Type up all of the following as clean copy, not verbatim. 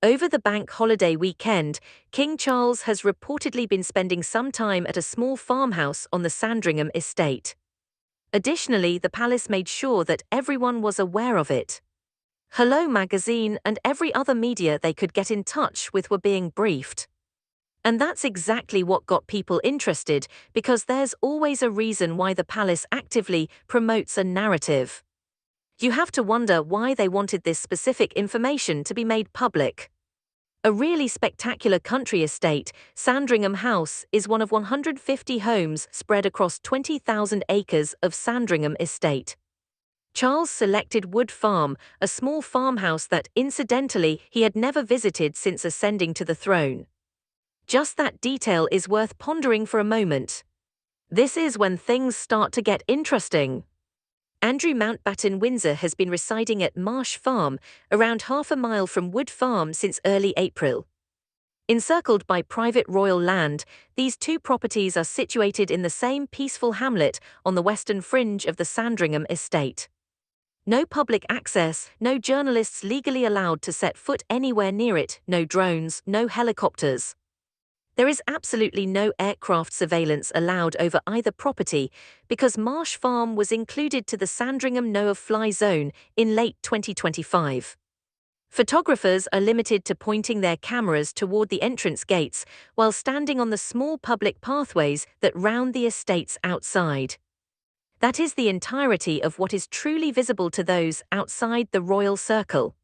Over the bank holiday weekend, King Charles has reportedly been spending some time at a small farmhouse on the Sandringham estate. Additionally, the palace made sure that everyone was aware of it. Hello Magazine and every other media they could get in touch with were being briefed. And that's exactly what got people interested, because there's always a reason why the palace actively promotes a narrative. You have to wonder why they wanted this specific information to be made public. A really spectacular country estate, Sandringham House is one of 150 homes spread across 20,000 acres of Sandringham Estate. Charles selected Wood Farm, a small farmhouse that, incidentally, he had never visited since ascending to the throne. Just that detail is worth pondering for a moment. This is when things start to get interesting. Andrew Mountbatten Windsor has been residing at Marsh Farm, around half a mile from Wood Farm, since early April. Encircled by private royal land, these two properties are situated in the same peaceful hamlet on the western fringe of the Sandringham estate. No public access, no journalists legally allowed to set foot anywhere near it, no drones, no helicopters. There is absolutely no aircraft surveillance allowed over either property because Marsh Farm was included to the Sandringham no-fly zone in late 2025. Photographers are limited to pointing their cameras toward the entrance gates while standing on the small public pathways that round the estates outside. That is the entirety of what is truly visible to those outside the royal circle.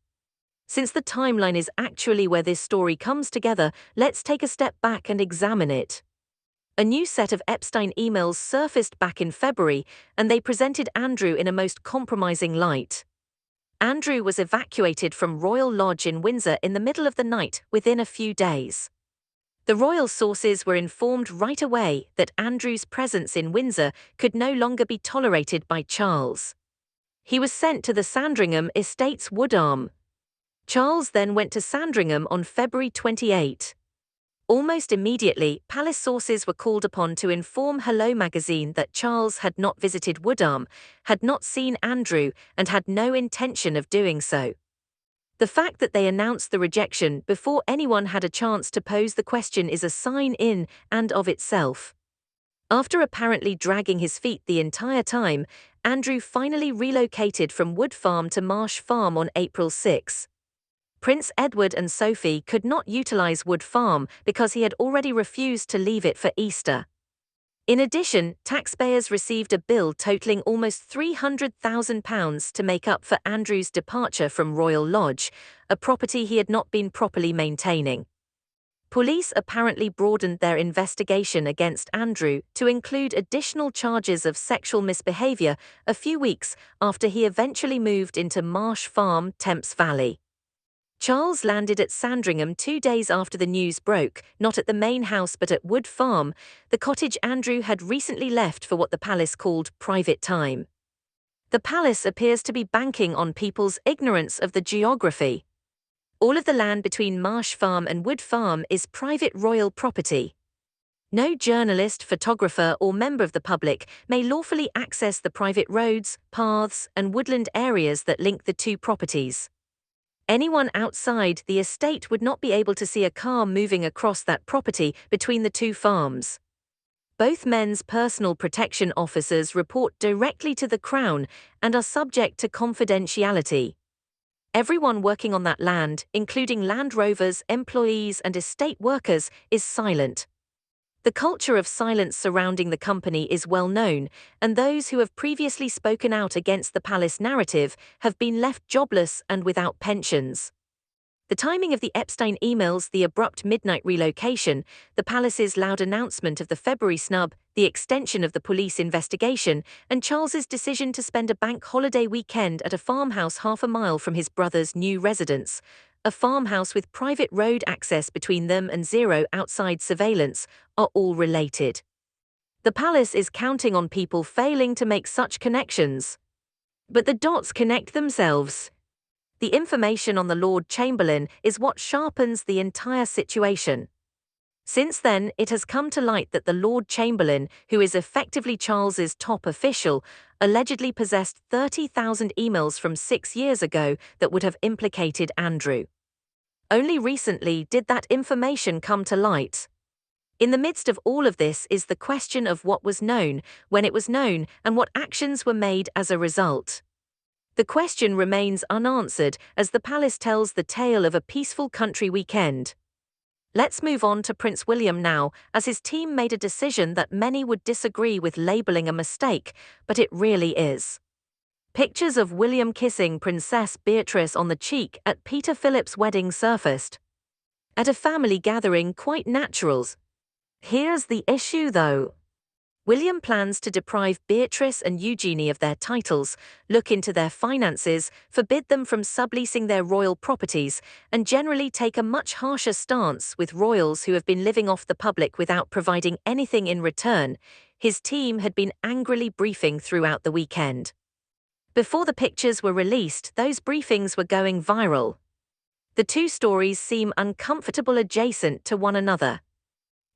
Since the timeline is actually where this story comes together, let's take a step back and examine it. A new set of Epstein emails surfaced back in February, and they presented Andrew in a most compromising light. Andrew was evacuated from Royal Lodge in Windsor in the middle of the night within a few days. The royal sources were informed right away that Andrew's presence in Windsor could no longer be tolerated by Charles. He was sent to the Sandringham Estate's Wood Arm. Charles then went to Sandringham on February 28. Almost immediately, palace sources were called upon to inform Hello Magazine that Charles had not visited Wood Arm, had not seen Andrew, and had no intention of doing so. The fact that they announced the rejection before anyone had a chance to pose the question is a sign in and of itself. After apparently dragging his feet the entire time, Andrew finally relocated from Wood Farm to Marsh Farm on April 6. Prince Edward and Sophie could not utilize Wood Farm because he had already refused to leave it for Easter. In addition, taxpayers received a bill totaling almost £300,000 to make up for Andrew's departure from Royal Lodge, a property he had not been properly maintaining. Police apparently broadened their investigation against Andrew to include additional charges of sexual misbehavior a few weeks after he eventually moved into Marsh Farm, Thames Valley. Charles landed at Sandringham 2 days after the news broke, not at the main house but at Wood Farm, the cottage Andrew had recently left for what the palace called private time. The palace appears to be banking on people's ignorance of the geography. All of the land between Marsh Farm and Wood Farm is private royal property. No journalist, photographer, or member of the public may lawfully access the private roads, paths, and woodland areas that link the two properties. Anyone outside the estate would not be able to see a car moving across that property between the two farms. Both men's personal protection officers report directly to the Crown and are subject to confidentiality. Everyone working on that land, including Land Rovers, employees, and estate workers, is silent. The culture of silence surrounding the company is well known, and those who have previously spoken out against the palace narrative have been left jobless and without pensions. The timing of the Epstein emails, the abrupt midnight relocation, the palace's loud announcement of the February snub, the extension of the police investigation, and Charles's decision to spend a bank holiday weekend at a farmhouse half a mile from his brother's new residence, a farmhouse with private road access between them and zero outside surveillance, are all related. The palace is counting on people failing to make such connections. But the dots connect themselves. The information on the Lord Chamberlain is what sharpens the entire situation. Since then, it has come to light that the Lord Chamberlain, who is effectively Charles's top official, allegedly possessed 30,000 emails from 6 years ago that would have implicated Andrew. Only recently did that information come to light. In the midst of all of this is the question of what was known, when it was known, and what actions were made as a result. The question remains unanswered as the palace tells the tale of a peaceful country weekend. Let's move on to Prince William now, as his team made a decision that many would disagree with labeling a mistake, but it really is. Pictures of William kissing Princess Beatrice on the cheek at Peter Philip's wedding surfaced. At a family gathering, quite naturals. Here's the issue though. William plans to deprive Beatrice and Eugenie of their titles, look into their finances, forbid them from subleasing their royal properties, and generally take a much harsher stance with royals who have been living off the public without providing anything in return. His team had been angrily briefing throughout the weekend. Before the pictures were released, those briefings were going viral. The two stories seem uncomfortable adjacent to one another.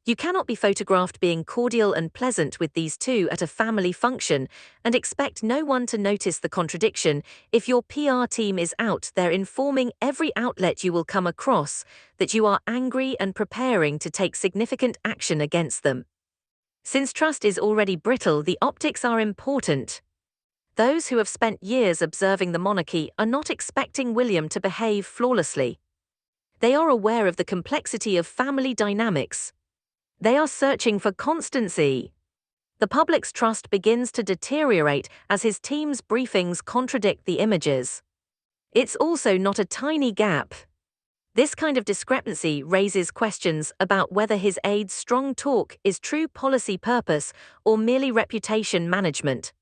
You cannot be photographed being cordial and pleasant with these two at a family function and expect no one to notice the contradiction if your PR team is out there informing every outlet you will come across that you are angry and preparing to take significant action against them. Since trust is already brittle, the optics are important. Those who have spent years observing the monarchy are not expecting William to behave flawlessly. They are aware of the complexity of family dynamics. They are searching for constancy. The public's trust begins to deteriorate as his team's briefings contradict the images. It's also not a tiny gap. This kind of discrepancy raises questions about whether his aide's strong talk is true policy purpose or merely reputation management.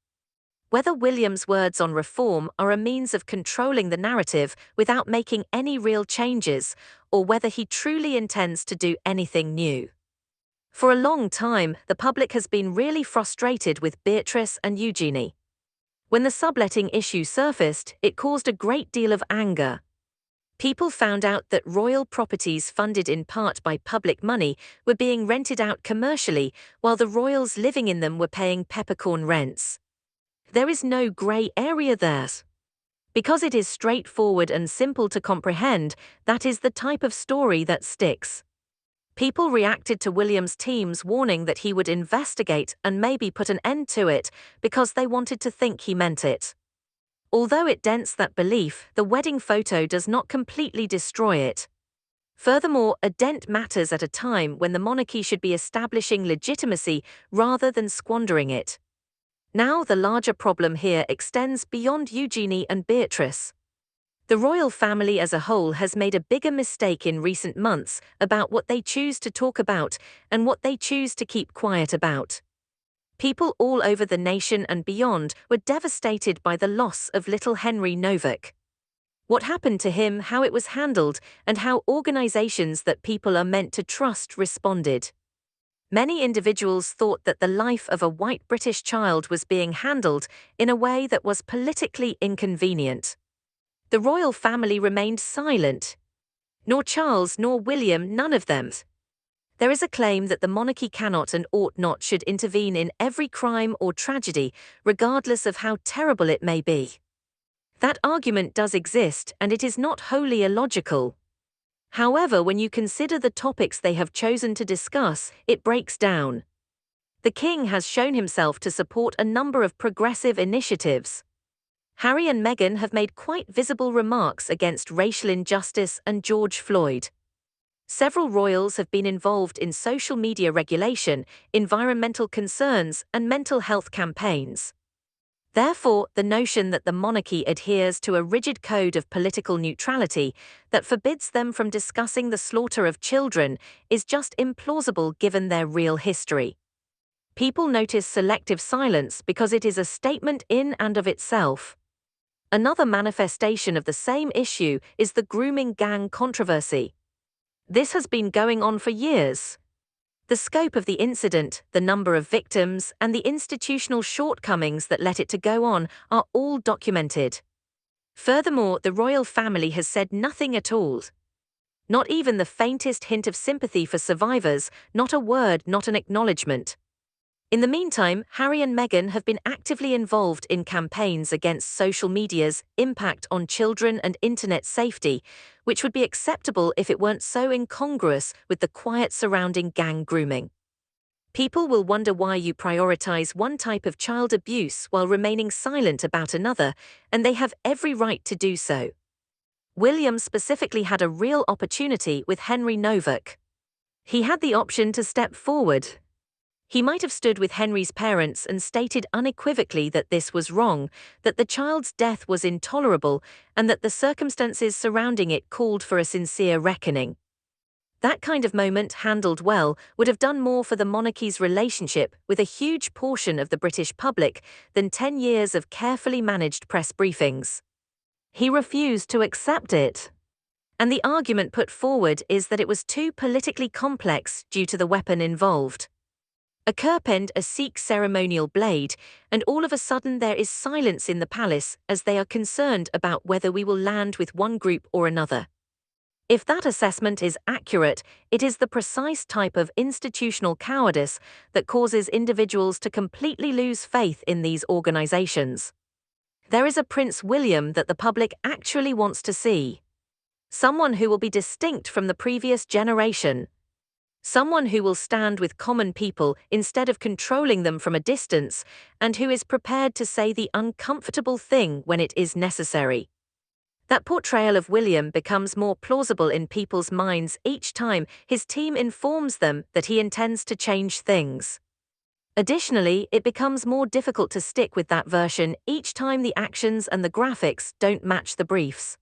Whether William's words on reform are a means of controlling the narrative without making any real changes, or whether he truly intends to do anything new. For a long time, the public has been really frustrated with Beatrice and Eugenie. When the subletting issue surfaced, it caused a great deal of anger. People found out that royal properties funded in part by public money were being rented out commercially, while the royals living in them were paying peppercorn rents. There is no grey area there. Because it is straightforward and simple to comprehend, that is the type of story that sticks. People reacted to William's team's warning that he would investigate and maybe put an end to it because they wanted to think he meant it. Although it dents that belief, the wedding photo does not completely destroy it. Furthermore, a dent matters at a time when the monarchy should be establishing legitimacy rather than squandering it. Now the larger problem here extends beyond Eugenie and Beatrice. The royal family as a whole has made a bigger mistake in recent months about what they choose to talk about and what they choose to keep quiet about. People all over the nation and beyond were devastated by the loss of little Henry Novak. What happened to him, how it was handled, and how organizations that people are meant to trust responded. Many individuals thought that the life of a white British child was being handled in a way that was politically inconvenient. The royal family remained silent. Nor Charles nor William, none of them. There is a claim that the monarchy cannot and ought not should intervene in every crime or tragedy, regardless of how terrible it may be. That argument does exist, and it is not wholly illogical. However, when you consider the topics they have chosen to discuss, it breaks down. The king has shown himself to support a number of progressive initiatives. Harry and Meghan have made quite visible remarks against racial injustice and George Floyd. Several royals have been involved in social media regulation, environmental concerns, and mental health campaigns. Therefore, the notion that the monarchy adheres to a rigid code of political neutrality that forbids them from discussing the slaughter of children is just implausible given their real history. People notice selective silence because it is a statement in and of itself. Another manifestation of the same issue is the grooming gang controversy. This has been going on for years. The scope of the incident, the number of victims, and the institutional shortcomings that let it to go on are all documented. Furthermore, the royal family has said nothing at all. Not even the faintest hint of sympathy for survivors, not a word, not an acknowledgement. In the meantime, Harry and Meghan have been actively involved in campaigns against social media's impact on children and internet safety, which would be acceptable if it weren't so incongruous with the quiet surrounding gang grooming. People will wonder why you prioritize one type of child abuse while remaining silent about another, and they have every right to do so. William specifically had a real opportunity with Henry Novak. He had the option to step forward. He might have stood with Henry's parents and stated unequivocally that this was wrong, that the child's death was intolerable, and that the circumstances surrounding it called for a sincere reckoning. That kind of moment, handled well, would have done more for the monarchy's relationship with a huge portion of the British public than 10 years of carefully managed press briefings. He refused to accept it. And the argument put forward is that it was too politically complex due to the weapon involved. A kerpend, a Sikh ceremonial blade, and all of a sudden there is silence in the palace as they are concerned about whether we will land with one group or another. If that assessment is accurate, it is the precise type of institutional cowardice that causes individuals to completely lose faith in these organizations. There is a Prince William that the public actually wants to see. Someone who will be distinct from the previous generation. Someone who will stand with common people instead of controlling them from a distance, and who is prepared to say the uncomfortable thing when it is necessary. That portrayal of William becomes more plausible in people's minds each time his team informs them that he intends to change things. Additionally, it becomes more difficult to stick with that version each time the actions and the graphics don't match the briefs.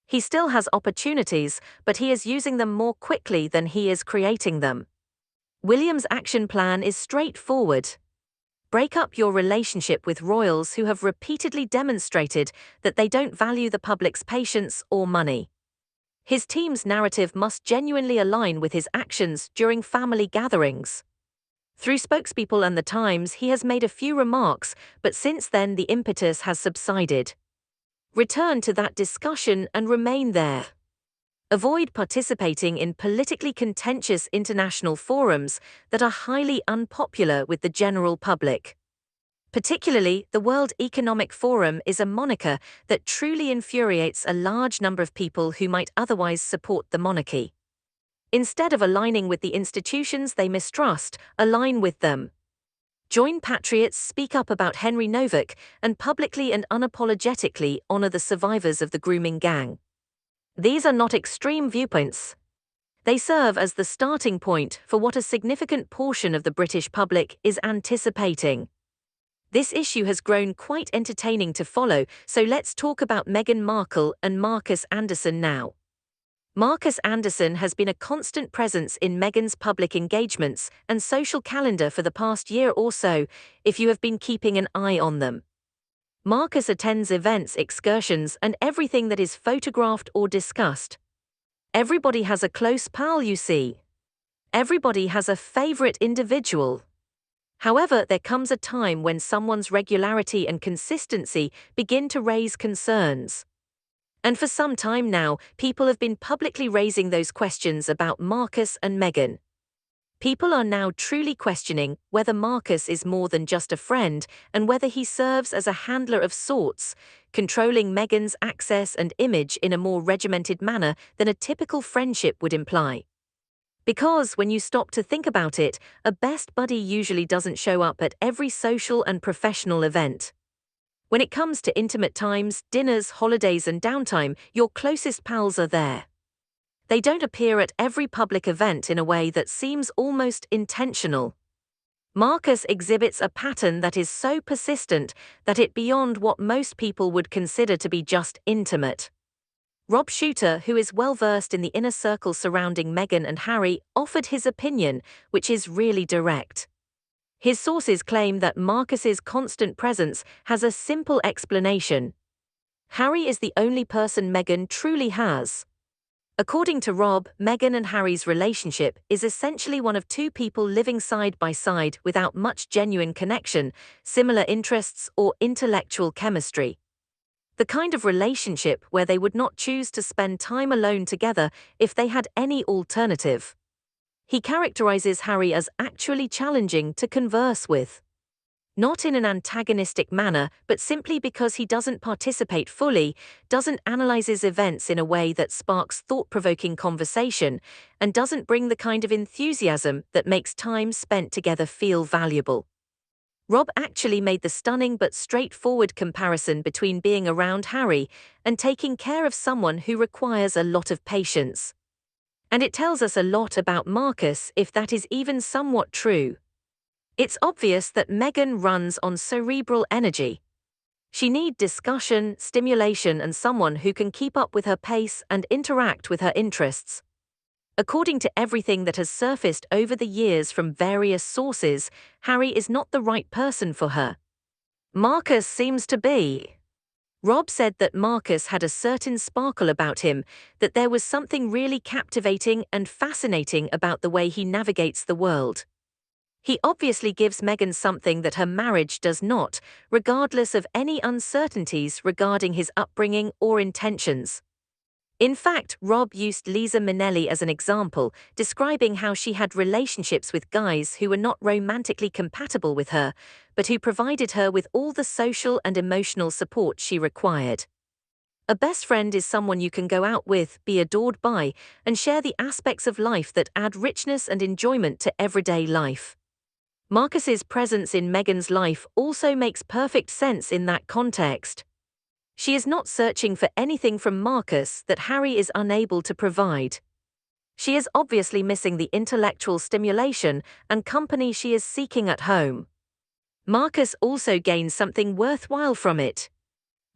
He still has opportunities, but he is using them more quickly than he is creating them. William's action plan is straightforward. Break up your relationship with royals who have repeatedly demonstrated that they don't value the public's patience or money. His team's narrative must genuinely align with his actions during family gatherings. Through spokespeople and The Times, he has made a few remarks, but since then the impetus has subsided. Return to that discussion and remain there. Avoid participating in politically contentious international forums that are highly unpopular with the general public. Particularly, the World Economic Forum is a moniker that truly infuriates a large number of people who might otherwise support the monarchy. Instead of aligning with the institutions they mistrust, align with them. Join patriots, speak up about Henry Novak, and publicly and unapologetically honor the survivors of the grooming gang. These are not extreme viewpoints. They serve as the starting point for what a significant portion of the British public is anticipating. This issue has grown quite entertaining to follow, so let's talk about Meghan Markle and Marcus Anderson now. Marcus Anderson has been a constant presence in Meghan's public engagements and social calendar for the past year or so, if you have been keeping an eye on them. Marcus attends events, excursions, and everything that is photographed or discussed. Everybody has a close pal, you see. Everybody has a favorite individual. However, there comes a time when someone's regularity and consistency begin to raise concerns. And for some time now, people have been publicly raising those questions about Marcus and Meghan. People are now truly questioning whether Marcus is more than just a friend and whether he serves as a handler of sorts, controlling Meghan's access and image in a more regimented manner than a typical friendship would imply. Because when you stop to think about it, a best buddy usually doesn't show up at every social and professional event. When it comes to intimate times, dinners, holidays, and downtime, your closest pals are there. They don't appear at every public event in a way that seems almost intentional. Marcus exhibits a pattern that is so persistent that it's beyond what most people would consider to be just intimate. Rob Shooter, who is well versed in the inner circle surrounding Meghan and Harry, offered his opinion, which is really direct. His sources claim that Marcus's constant presence has a simple explanation. Harry is the only person Meghan truly has. According to Rob, Meghan and Harry's relationship is essentially one of two people living side by side without much genuine connection, similar interests, or intellectual chemistry. The kind of relationship where they would not choose to spend time alone together if they had any alternative. He characterizes Harry as actually challenging to converse with. Not in an antagonistic manner, but simply because he doesn't participate fully, doesn't analyze his events in a way that sparks thought-provoking conversation, and doesn't bring the kind of enthusiasm that makes time spent together feel valuable. Rob actually made the stunning but straightforward comparison between being around Harry and taking care of someone who requires a lot of patience. And it tells us a lot about Marcus if that is even somewhat true. It's obvious that Meghan runs on cerebral energy. She needs discussion, stimulation, and someone who can keep up with her pace and interact with her interests. According to everything that has surfaced over the years from various sources, Harry is not the right person for her. Marcus seems to be. Rob said that Marcus had a certain sparkle about him, that there was something really captivating and fascinating about the way he navigates the world. He obviously gives Meghan something that her marriage does not, regardless of any uncertainties regarding his upbringing or intentions. In fact, Rob used Lisa Minnelli as an example, describing how she had relationships with guys who were not romantically compatible with her, but who provided her with all the social and emotional support she required. A best friend is someone you can go out with, be adored by, and share the aspects of life that add richness and enjoyment to everyday life. Marcus's presence in Meghan's life also makes perfect sense in that context. She is not searching for anything from Marcus that Harry is unable to provide. She is obviously missing the intellectual stimulation and company she is seeking at home. Marcus also gains something worthwhile from it.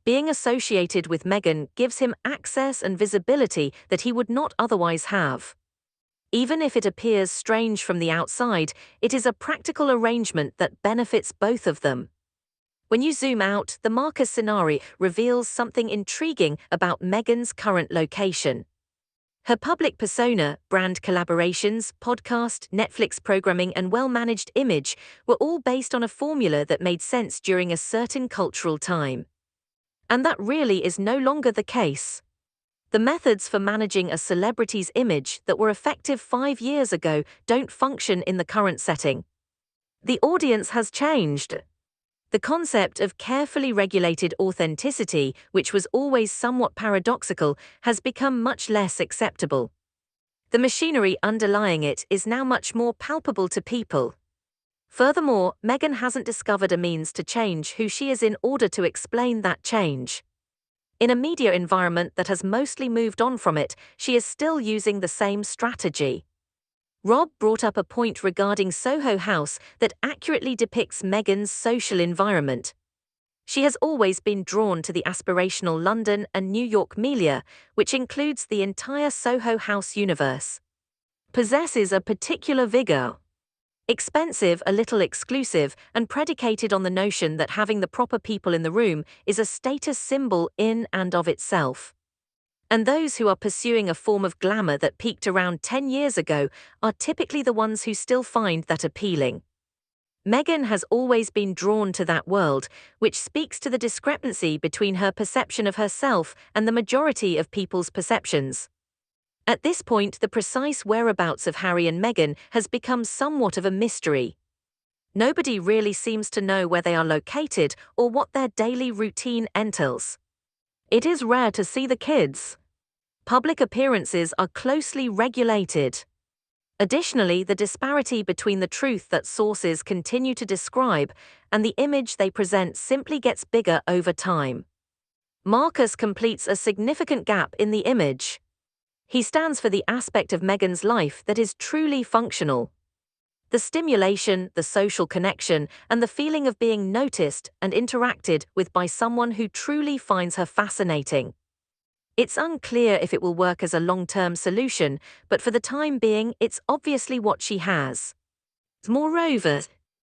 Being associated with Meghan gives him access and visibility that he would not otherwise have. Even if it appears strange from the outside, it is a practical arrangement that benefits both of them. When you zoom out, the Marcus scenario reveals something intriguing about Meghan's current location. Her public persona, brand collaborations, podcast, Netflix programming, and well-managed image were all based on a formula that made sense during a certain cultural time. And that really is no longer the case. The methods for managing a celebrity's image that were effective 5 years ago don't function in the current setting. The audience has changed. The concept of carefully regulated authenticity, which was always somewhat paradoxical, has become much less acceptable. The machinery underlying it is now much more palpable to people. Furthermore, Meghan hasn't discovered a means to change who she is in order to explain that change. In a media environment that has mostly moved on from it, she is still using the same strategy. Rob brought up a point regarding Soho House that accurately depicts Meghan's social environment. She has always been drawn to the aspirational London and New York milieu, which includes the entire Soho House universe. Possesses a particular vigor. Expensive, a little exclusive, and predicated on the notion that having the proper people in the room is a status symbol in and of itself. And those who are pursuing a form of glamour that peaked around 10 years ago are typically the ones who still find that appealing. Meghan has always been drawn to that world, which speaks to the discrepancy between her perception of herself and the majority of people's perceptions. At this point, the precise whereabouts of Harry and Meghan has become somewhat of a mystery. Nobody really seems to know where they are located or what their daily routine entails. It is rare to see the kids. Public appearances are closely regulated. Additionally, the disparity between the truth that sources continue to describe and the image they present simply gets bigger over time. Marcus completes a significant gap in the image. He stands for the aspect of Meghan's life that is truly functional. The stimulation, the social connection, and the feeling of being noticed and interacted with by someone who truly finds her fascinating. It's unclear if it will work as a long-term solution, but for the time being, it's obviously what she has. Moreover,